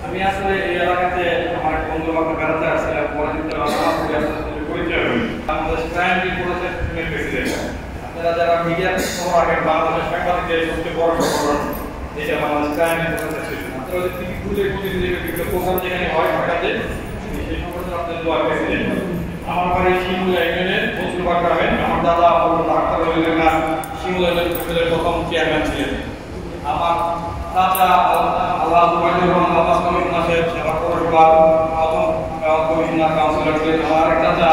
আমি আসলে এই এলাকাতে আমার এক বন্ধু বান্ধব বেড়াতে আসছিলাম, পরবর্তীতে পরিচয় হই। Bangladesh crime reporter president. আপনারা যারা মিডিয়া খবর রাখেন, বাংলাদেশ সাংবাদিকদের সবচেয়ে বড় সংগঠন যেটা বাংলাদেশ ক্রাইম রিপোর্টার প্রেসিডেন্ট। আপনারা টিভি খুলে প্রতিদিন বিভিন্ন প্রোগ্রাম যেখানে হয় ঢাকাতে, সেই সংগঠনের আপনাদের দোয়া প্রেসিডেন্ট। আমার বাড়ি শিমুলা ইউনিয়নের বসুরবাগ গ্রামে। আমার দাদা ডাক্তার রবীন্দ্রনাথ শিমুলা ইউনিয়নের প্রথম চেয়ারম্যান ছিলেন। আমার চাচা আল্লাহ মাসের সেবা পৌরসভার প্রথম কমিশনার কাউন্সিলর ছিলেন। আমার এক চাচা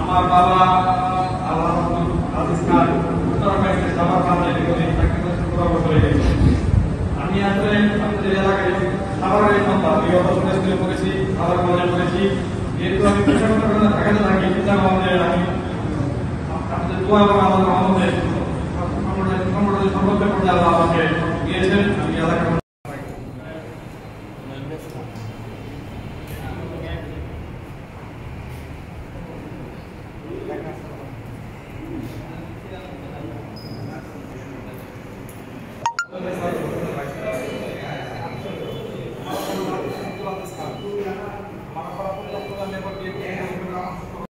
আমার বাবা আল্লাহ আজিজ খান উত্তরাখণ্ডের সাভার গ্রামে আমি আসলে আপনাদের এলাকায় সাভারের সন্তান স্কুলে পড়েছি, সাভার কলেজে পড়েছি। যেহেতু আমি পেশাগত কারণে ঢাকাতে থাকি, আমাদের আমি আপনাদের দোয়া এবং আমাদের সংগঠনের সর্বোচ্চ পর্যায়ে আল্লাহ আমাকে দিয়েছেন।